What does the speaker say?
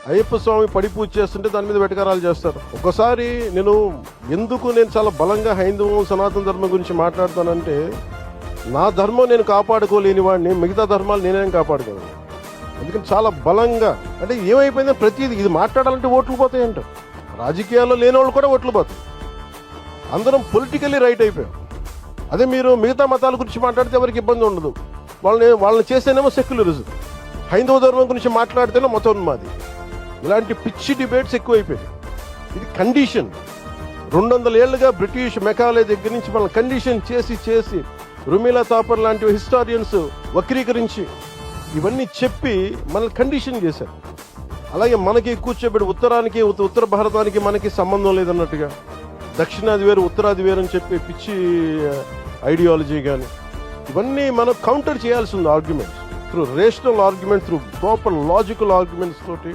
అయ్యప్ప స్వామి పడి పూజ చేస్తుంటే దాని మీద వెటకారాలు చేస్తారు. ఒకసారి నేను చాలా బలంగా హైందవం సనాతన ధర్మం గురించి మాట్లాడతానంటే, నా ధర్మం నేను కాపాడుకోలేని వాడిని మిగతా ధర్మాలు నేనేం కాపాడుకోను. అందుకని చాలా బలంగా అంటే ఏమైపోయిందో ప్రతిదీ ఇది మాట్లాడాలంటే ఓట్లు పోతాయంట. రాజకీయాల్లో లేని వాళ్ళు కూడా ఓట్లు పోతాయి. అందరం పొలిటికల్లీ రైట్ అయిపోయాం. అదే మీరు మిగతా మతాల గురించి మాట్లాడితే ఎవరికి ఇబ్బంది ఉండదు. వాళ్ళని చేస్తేనేమో సెక్యులరిజం, హైందవ ధర్మం గురించి మాట్లాడితేనే మతోన్మాది. ఇలాంటి పిచ్చి డిబేట్స్ ఎక్కువైపోయాయి. ఇది కండిషన్. 200 ఏళ్లుగా బ్రిటిష్ మెకాలే దగ్గర నుంచి మనల్ని కండిషన్ చేసి రుమిలా తాపర్ లాంటి హిస్టారియన్స్ వక్రీకరించి ఇవన్నీ చెప్పి మనల్ని కండిషన్ చేశారు. అలాగే మనకి కూర్చోబెట్టి ఉత్తరానికి ఉత్తర భారతానికి మనకి సంబంధం లేదన్నట్టుగా, దక్షిణాది వేరు ఉత్తరాది వేరు అని చెప్పి పిచ్చి ఐడియాలజీ కానీ ఇవన్నీ మనం కౌంటర్ చేయాల్సి ఉంది. Arguments through rational argument, through proper logical arguments తోటి